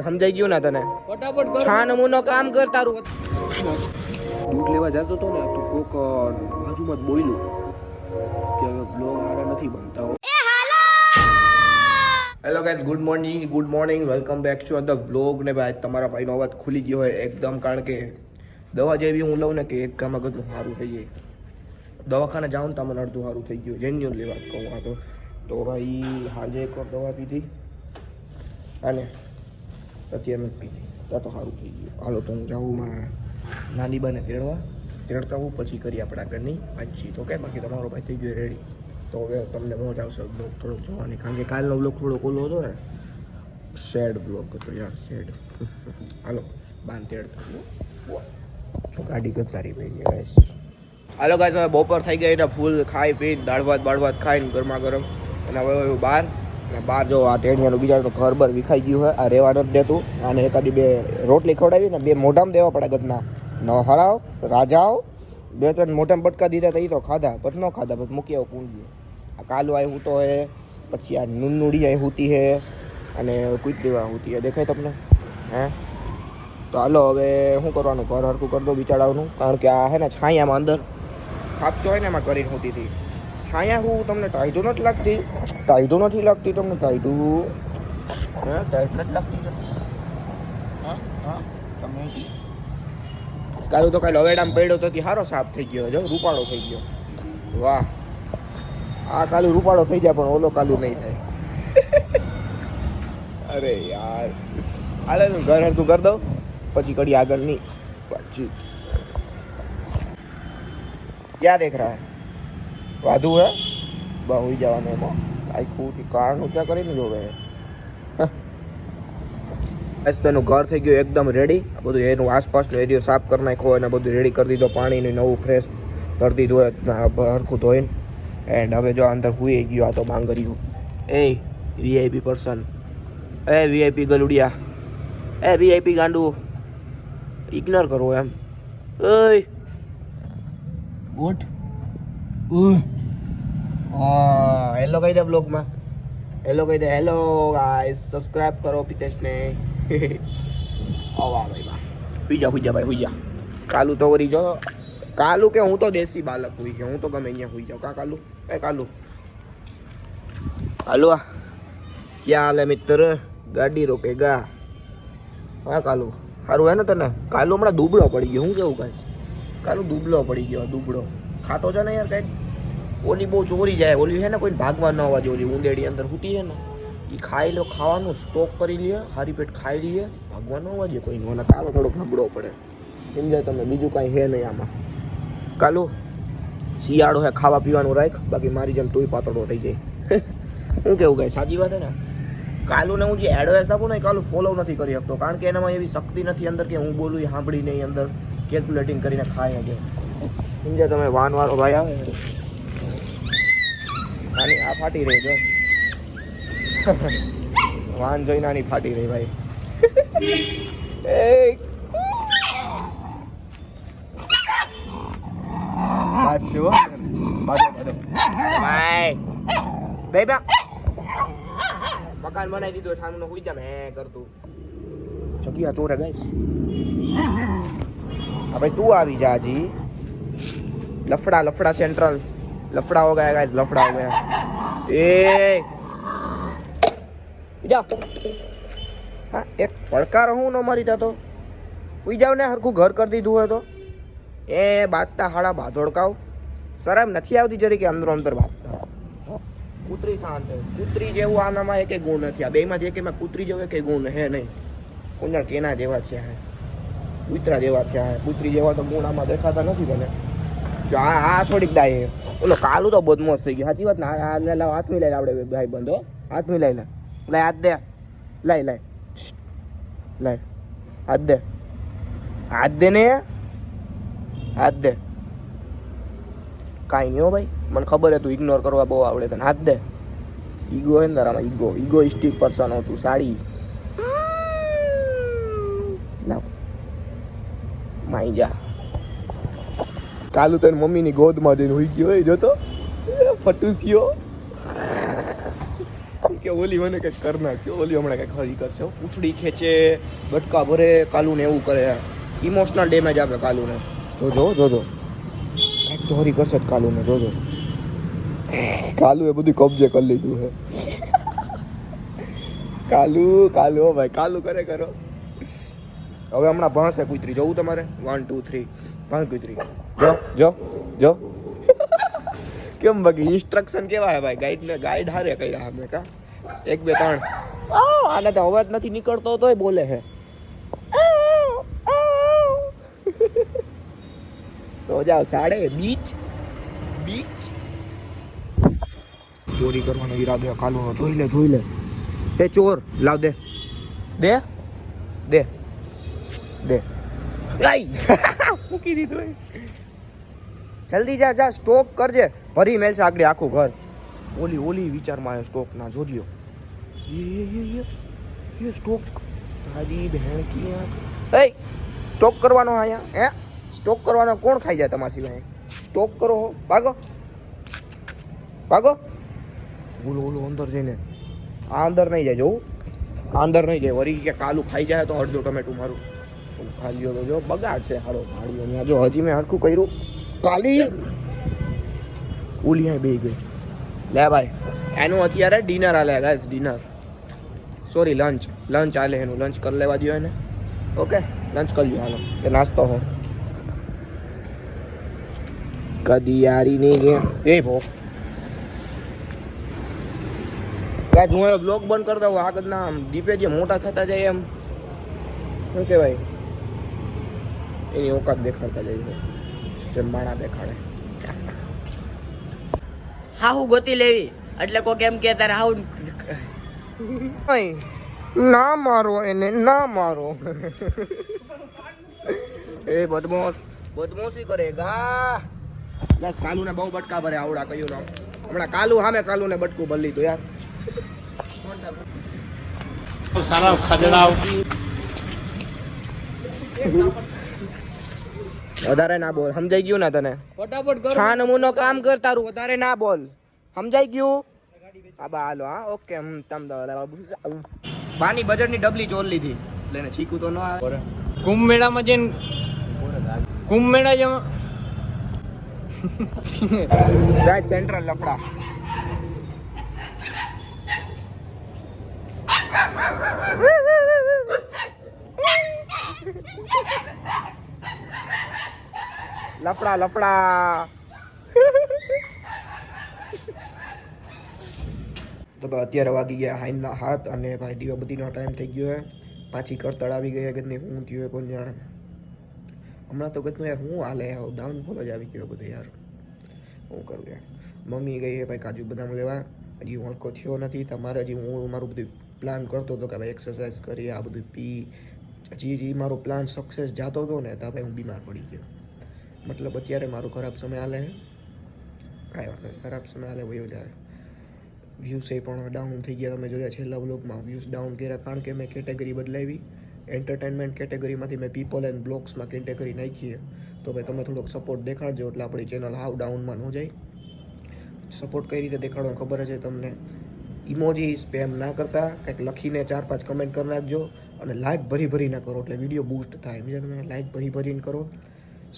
સમજાઈ ગયું ને તને? ફટાફટ કર. છા નમૂનો કામ કર તારું. બૂટ લેવા જતો હતો ને તો કોક બાજુમાં જ બોલ્યું કે હવે બ્લોગ હારા નથી બનતા. Hello guys, good morning, welcome back to the vlog. ને ભાઈ તમારા ભાઈનો અવાજ ખુલી ગયો હોય એકદમ, કારણ કે દવા જેવી હું લઉં ને કે એક ગામમાં બધું સારું થઈ જાય. દવાખાને જાઉં ને તો મને અડધું સારું થઈ ગયું, જેન્યુઅનલી વાત કહું. આ તો ભાઈ સાંજે એક વાર દવા પીધી અને અત્યારે નથી પીધી, ત્યાં તો સારું થઈ ગયું. હાલો તો હું જાઉં માં નાની બાને તેડતા હું, પછી કરી આપણે આગળની વાતચીત. ઓકે, બાકી તમારો ભાઈ થઈ ગયો રેડી. તો હવે તમને મોજ આવશે બ્લોગ થોડોક જોવાની, કારણ કે કાલનો બ્લોગ થોડોક ઓલો હતો ને, સેડ બ્લોગ હતો યાર, સેડ. હાલો બાન તેડતા ગાડી ગતારી પડી ગઈ ગાઈસ. હાલો ગાઈસ, હવે બપોર થઈ ગઈ એટલે ફૂલ ખાઈ પી દાળ ભાત ખાઈને ગરમા ગરમ, અને હવે બહાર જો આ ટેણિયાનું બીજા તો ઘર બર વિખાઈ ગયું હોય. આ રહેવા નથી દેતું, અને એકાદી બે રોટલી ખવડાવી ને બે મોઢામાં દેવા પડે ગદના. ન હળાવ રાજાઓ, બે ત્રણ મોઢામાં બટકા દીધા તો એ તો ખાધા, પછી ન ખાધા, પછી મૂકી આવું કુંડી. આ કાલું અહીં હૂતો હે, પછી આ નુનનુડી અહીં હૂતી હે, અને કુતરીવા હૂતી હે. દેખાય તમને? હે તો હાલો હવે શું કરવાનું, ઘર હરખું કરી દો બિચારાઓનું, કારણ કે આ હે ને છાયામાં અંદર ખાપચો હોય ને એમાં કરીને હોતી હતી. છાયા હું તમને ટાઈટું નથી લાગતી? ટાઈટું નથી લાગતી તમને? ટાઈટું હે ટાઈટ નથી લાગતી? હા તમે કાલું તો કાલે હવેડામાં પડ્યો તો સારો સાફ થઈ ગયો, જો રૂપાળો થઈ ગયો. વાહ, આ કાલું રૂપાળો થઈ જાય પણ ઓલો કાલું નહીં થાય. અરે યાર, હાલે હું ઘર હરખું કરી દઉં પછી કડી આગળની વાતચીત. ક્યાં દેખ રહા હે? વાધુ હે બહુ જવાનું એમાં આખું કાર ઊંચા કરીને જોવે. એનું ઘર થઈ ગયું એકદમ રેડી. બધું એનું આસપાસનો એરિયો સાફ કરી નાખ્યો અને બધું રેડી કરી દીધો, પાણીનું નવું ફ્રેશ કરી દીધું હરખું ધોઈને. એન્ડ હવે જો અંદર હુઈ ગયો આ તો માંગર્યું. એ વીઆઈપી પર્સન, એ વીઆઈપી ગલુડિયા, એ વીઆઈપી ગાંડુ, ઇગ્નોર કરો એમ. ઓય ગુડ હેલો કહી દે બ્લોગમાં, હેલો કહી દે. હેલો ગાઈસ, સબસ્ક્રાઇબ કરો પિતેશને. આવા ભાઈ બા હુઈ જા ભાઈ, હુઈ જા. કાલુ તો વરી જો, કાલુ કે હું તો દેશી બાલક હુઈ ગયો, હું તો ગમે અહીંયા હુઈ જાઉં. કા કાલુ? એ કાલુ હાલો, ક્યાં હાલે મિત્ર? ગાડી રોકેગા? હા કાલુ સારું હે ને તને? કાલુ હમણાં દુબળો પડી ગયો. હું કેવું ગાઈસ, કાલુ દુબળો પડી ગયો, દુબળો ખાતો છે ને યાર કંઈક. ઓલી બહુ ચોરી જાય, ઓલી છે ને કોઈ ભાગવા ન આવવા, ઓલી ઉંદેડી અંદર સૂતી છે ને, એ ખાઈ લો, ખાવાનું સ્ટોક કરી લે, હારી પેટ ખાઈ લઈએ, ભાગવા ન આવવા જોઈએ કોઈ નો. કાલો થોડોક નબળો પડે, સમજાય તમે? બીજું કાંઈ હે નહીં આમાં. કાલુ શિયાળો હે, ખાવા પીવાનું રાખ, બાકી મારી જેમ તુંય પાતળો થઈ જાય. હું કેવું કાંઈ સાચી વાત હે ને? કાલુને હું જે એડવાઇસ આપું ને, કાલુ ફોલો નથી કરી શકતો, કારણ કે એનામાં એવી શક્તિ નથી અંદર કે હું બોલું એ સાંભળી નહીં, અંદર કેલ્ક્યુલેટિંગ કરીને ખાય છે. સમજ્યા તમે? વાનવાળો ભાઈ આવે આની આ ફાટી રહી જો. વાન જોઈને આની ફાટી રહી ભાઈ. મકાન બનાવી દીધું સામનો હુઈ જા મેં કરતું. જગ્યા ચોરે ગાઈસ. ભાઈ તું આવી જા જી. લફડા સેન્ટ્રલ, लफड़ा हो गया गाइस, लफड़ा हो गया. ए जा हाँ, एक પડકાર હું ન મારી જાતો. ઉઈ જાવ ને, હરખું ઘર કરી દીધું હોય તો. એ બાજતા હાડા બાધોડકાવ શરમ નથી આવતી જરી કે અંદરો અંદર બાજતા. કૂતરી શાંત, કૂતરી જેવું આનામાં એક ગુણ નથી. આ બેમાં જે કે કૂતરી જેવો એક ગુણ હે નહીં. કુંજણ કેના જેવા થયા હે, કૂતરા જેવા થયા હે. કૂતરી જેવા તો ગુણ આમાં દેખાતા નથી મને. જો આ થોડીક ડાય. ઓલો કાલુ તો બદમાશ થઈ ગયો, સાચી વાત ને? હાથ મિલાઈ આપણે ભાઈ બંધો, હાથ મિલાઈ લે, લાય હાથ દે, લાય લાય લાય હાથ દે, હાથ દે ને, હાથ દે. કાંઈ નહીં હો ભાઈ, મને ખબર હે તું ઇગ્નોર કરવા બહુ આવડે તને. હાથ દે. ઈગો હે ને તારામાં, ઇગોઇસ્ટિક પર્સન હો તું. સાડી લાવ માઈ જા. કાલુ તને મમ્મીની ગોદમાં જઈને હોઈ ગયો હોય, જોતો ફટુસિયો. કે ઓલી મને કંઈક કર નાખશે, ઓલી હમણાં કંઈક હરી કરશે, પૂંછડી ખેંચે, બટકા ભરે, કાલુને એવું કરે, ઇમોશનલ ડેમેજ આપે કાલુને. જોજો જોજો, કંઈક તો હરી કરશે જ કાલુને, જોજો. કાલુ એ બધું કબજે કરી લીધું છે. કાલુ કાલુ હો ભાઈ, કાલુ કરે કરો. હવે હમણાં ભણશે કુતરી, જોવું તમારે? 1 2 3 ભણ કુતરી, જો જો જો. કેમ બાકી ઇન્સ્ટ્રક્શન કેવા હે ભાઈ? ગાઈડ હારે કર્યા અમે કા 1 2 3. આને તો અવાજ નથી નીકળતો તોય બોલે છે. સો જાવ સાડે બીચ બીચ. ચોરી કરવાનો ઈરાદો કાલુનો, જોઈ લે. એ ચોર લાવ દે દે દે દે. આઈ મૂકી દીધું. જલ્દી જા સ્ટોક કરજે, ભરી મેલશે આગળ આખું ઘર. ઓલી વિચારમાં સ્ટોક ના જોજો. ये स्टॉक तारी बहन की ए स्टॉक करवानो आया હે સ્ટોક કરવાનો કોણ ખાઈ જાય તમારા સિવાય? સ્ટોક કરો, ભાગો ઓલો અંદર જઈને આ અંદર નહીં જાય, જોવું આ અંદર નહીં જાય. વરી કે કાલું ખાઈ જાય તો અડધો ટમેટું મારું ખાલી તો જો બગાડશે હાડો ભાડીઓ ત્યાં. જો હજી મેં હરખું કર્યું, કાલી ઓલી અહીં બે ગઈ. લે ભાઈ એનું અત્યારે ડિનર આલે ગાઈસ, ડિનર સોરી લંચ આલે, એનું લંચ કરી લેવા દો એને. ઓકે લંચ કરી લ્યો, હાલો એ નાસ્તો હો. કદી યારી નહીં ગયા એ ભો ગાઈસ. હું બ્લોગ બંધ કરી દઉં, આગળના દીપે જે મોટા થતા જાય એમ શું કહેવાય એની ઓકાત દેખાડતા જાય, જેમ માણા દેખાડે. હાહુ ગોતી લેવી એટલે કોક એમ કે તારે હાહુ ના મારો એને, ના મારો. એ બદમાશી કરેગા. બસ કાલુને બહુ બટકા ભરે આવડા કયું નામ હમણાં કાલુ સામે કાલુને બટકું ભરી લીધું યાર. સારા ખદડાવ વધારે ના બોલ, સમજાઈ ગયું ને તને? ફટાફટ કરો. છા નમૂનો કામ કર તારું, વધારે ના બોલ, સમજાઈ ગયું? હા બા હાલો. હા ઓકે. તમ પાણી બજેટની ડબલી ચોર લીધી, લેને છીકું તો ન આવે. કુંભ મેળામાં જઈને કુંભ મેળા જમા જાય સેન્ટ્રલ લફડા. લફડા તો ભાઈ અત્યારે વાગી ગયા હાઈના 7 અને ભાઈ દીવાબત્તીનો ટાઈમ થઈ ગયો હે. પાછી કરતળ આવી ગઈ કે નહીં, હું થયું કોણ જાણે. હમણાં તો કીધું યાર હું હાલે ડાઉનફોલ જ આવી ગયો બધો યાર, શું કરું યાર. મમ્મી ગઈ છે ભાઈ કાજુ બદામ લેવા, હજી હું હરકો થયો નથી. તમારે હજી હું મારું બધું પ્લાન કરતો હતો કે ભાઈ એક્સરસાઇઝ કરી, આ બધું પી, હજી મારો પ્લાન સક્સેસ જતો હતો ને તો ભાઈ હું બીમાર પડી ગયો. મતલબ અત્યારે મારો ખરાબ સમય હાલે છે, કાંઈ વાત નથી, ખરાબ સમય હાલે વયો જાય. વ્યૂઝ એ પણ ડાઉન થઈ ગયા, તમે જોયા છેલ્લા વ્લોગમાં વ્યૂઝ ડાઉન કર્યા, કારણ કે મેં કેટેગરી બદલાવી. એન્ટરટેનમેન્ટ કેટેગરીમાંથી મેં પીપલ એન્ડ બ્લોગ્સમાં કેટેગરી નાખી. તો ભાઈ તમે થોડોક સપોર્ટ દેખાડજો એટલે આપણી ચેનલ હાવ ડાઉનમાં ન જાય. સપોર્ટ કઈ રીતે દેખાડો ખબર છે તમને? ઇમોજી સ્પેમ ના કરતા, કંઈક લખીને 4-5 કમેન્ટ કરી નાખજો અને લાઇક ભરી ના કરો એટલે વિડીયો બૂસ્ટ થાય. બીજા તમે લાઇક ભરીને કરો,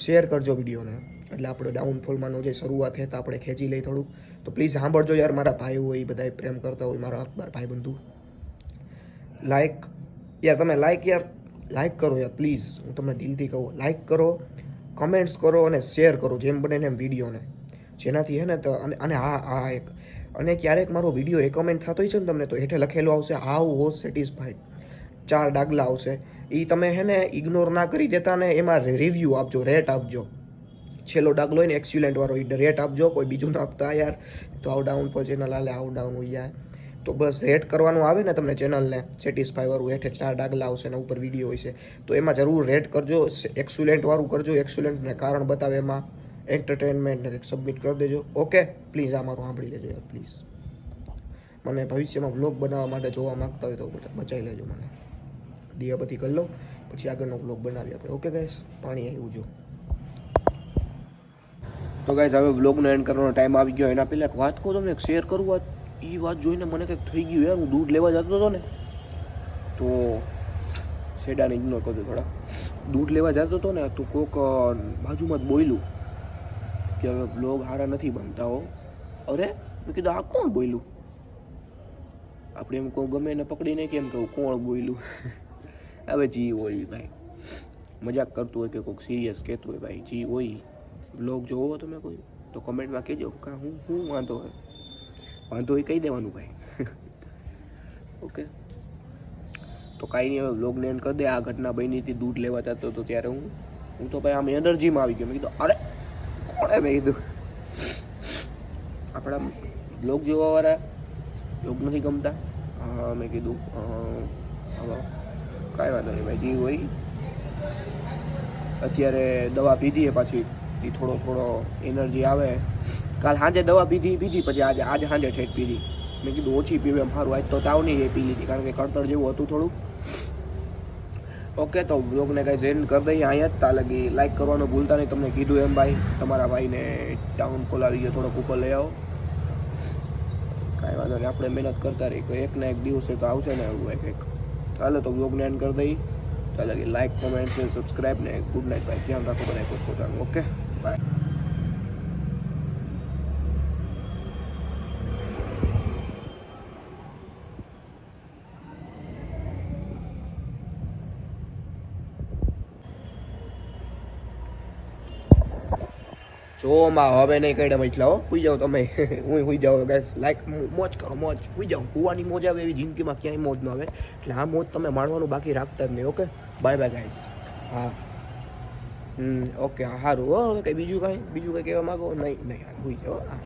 શેર કરજો વિડીયોને એટલે આપણે ડાઉનફોલમાં ન જાય. શરૂઆત છે તો આપણે ખેંચી લઈ થોડુંક. તો પ્લીઝ સાંભળજો યાર, મારા ભાઈ હોય એ બધા પ્રેમ કરતા હોય, મારા અખબાર ભાઈ બંધુ. લાઈક યાર, તમે લાઈક કરો યાર પ્લીઝ, હું તમને દિલથી કહું. લાઈક કરો, કમેન્ટ્સ કરો અને શેર કરો જેમ બને એમ વિડીયોને, જેનાથી હે ને તો અને હા એક અને ક્યારેક મારો વિડીયો રેકમેન્ડ થતો હોય છે ને તમને, તો હેઠે લખેલું આવશે હાઉ વોઝ સેટિસ્ફાઈડ, 4 ડાગલા આવશે. એ તમે હે ને ઇગ્નોર ના કરી દેતા ને એમાં રિવ્યૂ આપજો, રેટ આપજો. છેલ્લો ડાગલો હોય ને એક્સિલન્ટ વાળો એ રેટ આપજો, કોઈ બીજું ના આપતા યાર. તો આવ ડાઉન પર ચેનલ હાલે, આવ ડાઉન હોઈ જાય તો બસ રેટ કરવાનું આવે ને તમને ચેનલને, સેટિસ્ફાઈ વાળું હેઠે 4 ડાગલા આવશે ને ઉપર વિડીયો હોય છે, તો એમાં જરૂર રેટ કરજો. એક્સિલન્ટ વાળું કરજો, એક્સિલન્ટને કારણ બતાવે એમાં, એન્ટરટેનમેન્ટને સબમિટ કરી દેજો. ઓકે પ્લીઝ આ મારું સાંભળી લેજો યાર પ્લીઝ. મને ભવિષ્યમાં વ્લોગ બનાવવા માટે જોવા માંગતા હોય તો બચાવી લેજો મને. દીવાબત્તી કરી લો પછી આગળનો વ્લોગ બનાવીએ આપણે. ઓકે ગાઈસ, પાણી આવ્યું જો. તો ગાઈસ હવે વ્લોગનો એન્ડ કરવાનો ટાઈમ આવી ગયો. એના પહેલાં એક વાત કહું તમને, એક શેર કરું વાત. એ વાત જોઈને મને કંઈક થઈ ગયું યાર. હું દૂધ લેવા જતો હતો ને તો શેડાને ઇગ્નોર કરતો થોડા. દૂધ લેવા જતો હતો ને તો કોક બાજુમાં જ બોલ્યું કે હવે બ્લોગ સારા નથી બનતા હો. અરે મેં કીધું આ કોણ બોલ્યું? આપણે એમ કહું ગમે એને પકડીને કેમ કહું કોણ બોલ્યું? હવે જી હોય ભાઈ, મજાક કરતું હોય કે કોઈક સિરિયસ કહેતું હોય ભાઈ, જી હોય. બ્લોગ જોવો તમે કોઈ તો કમેન્ટમાં કહેજો કે હું વાંધો હોય. વાંધો હોય કહી દેવાનું ભાઈ. ઓકે, તો કાંઈ નહીં, હવે બ્લોગને એન્ડ કરી દે. આ ઘટના બની હતી, દૂધ લેવા જતો હતો ત્યારે હું તો ભાઈ આમ એનર્જીમાં આવી ગયો. મેં કીધું અરે કોણે? મેં કીધું આપણા બ્લોગ જોવાવાળા બ્લોગ નથી ગમતા. હા મેં કીધું હવે કાંઈ વાંધો નહીં ભાઈ, જી હોય. અત્યારે દવા પીધી એ પાછી એ થોડો એનર્જી આવે. કાલ સાંજે દવા પીધી પછી આજે સાંજે ઠેઠ પીધી. મેં કીધું ઓછી પીવે એમ સારું. આજ તો તાવ નહીં પી લીધી કારણ કે કળતર જેવું હતું થોડુંક. ઓકે, તો બ્લોગને કાંઈ સેન્ડ કરી દઈએ અહીંયા જ. ત્યાં લગી લાઈક કરવાનું ભૂલતા નહીં. તમને કીધું એમ ભાઈ, તમારા ભાઈને ડાઉનફોલ આવી ગયો, થોડોક ઉપર લઈ આવો. કાંઈ વાંધો નહીં, આપણે મહેનત કરતા રહી. કોઈ એક ના એક દિવસે તો આવશે ને એવું કંઈક. ચાલો તો બ્લોગને એન્ડ કરી દઈએ. ત્યાં લગી લાઈક, કોમેન્ટ, સબસ્ક્રાઈબ ને ગુડ નાઇટ ભાઈ. ધ્યાન રાખો બધા પોતાનું. Okay, bye. જો માં હવે નહીં કઈ મચલા હો. હુઈ જાઓ તમે. હું હુઈ જાઓ ગાઈસ. લાઈક મોજ કરો, મોજ. હુઈ જાઓ. હુવાની મોજ આવે એવી જિંદગીમાં ક્યાંય મોજ ન આવે. એટલે આ મોજ તમે માણવાનું બાકી રાખતા જ નહીં. Okay, bye bye guys. હા ઓકે સારું હો. હવે કંઈ બીજું કંઈ કહેવા માંગો? નહીં હુઈ જાઓ. હા.